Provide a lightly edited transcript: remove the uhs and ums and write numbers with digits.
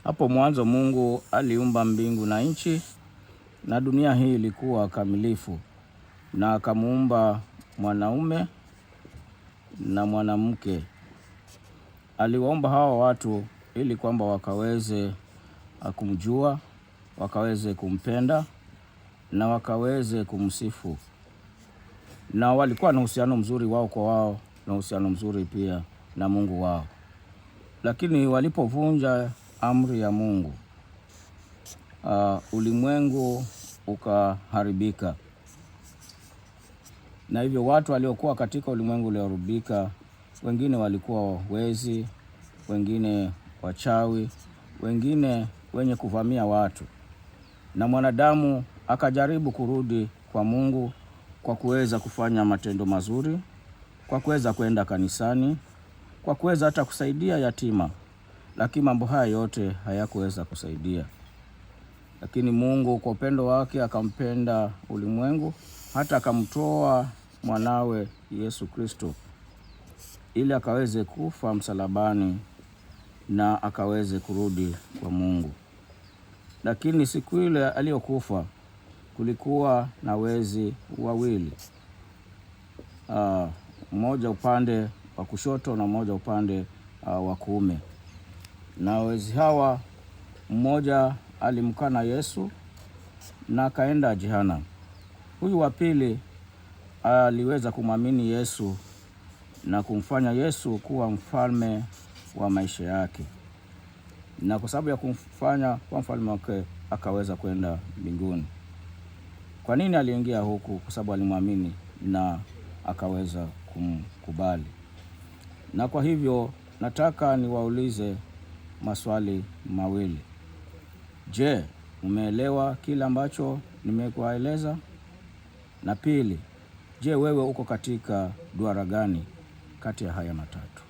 Hapo mwanzo Mungu aliumba mbingu na nchi, na dunia hii ilikuwa kamilifu, na akamuumba mwanaume na mwanamke. Aliwaumba hawa watu ili kwamba wakaweze kumjua, wakaweze kumpenda na wakaweze kumsifu. Na walikuwa na uhusiano mzuri wao kwa wao, na uhusiano mzuri pia na Mungu wao. Lakini walipovunja amri ya Mungu, ulimwengu ukaharibika. Na hivyo watu waliokuwa katika ulimwengu ulioharibika, wengine walikuwa wezi, wengine wachawi, wengine wenye kuvamia watu. Na mwanadamu akajaribu kurudi kwa Mungu kwa kuweza kufanya matendo mazuri, kwa kuweza kwenda kanisani, kwa kuweza hata kusaidia yatima. Lakini mambo haya yote hayakuweza kusaidia. Lakini Mungu kwa upendo wake akampenda ulimwengu, hata akamtoa mwanawe Yesu Kristo ili akaweze kufa msalabani na akaweze kurudi kwa Mungu. Lakini siku ile aliyokufa kulikuwa na wezi wawili, mmoja upande wa kushoto na mmoja upande wa kuume. Na wezi hawa, mmoja alimkana Yesu na akaenda jehanamu. Huyu wa pili aliweza kumwamini Yesu na kumfanya Yesu kuwa mfalme wa maisha yake. Na kwa sababu ya kumfanya kwa mfalme wake, akaweza kwenda mbinguni. Kwa nini aliingia huku? Kwa sababu alimwamini na akaweza kumkubali. Na kwa hivyo nataka niwaulize maswali mawili. Je, umeelewa kila ambacho nimekueleza? Na pili, je, wewe uko katika duara gani kati ya haya matatu?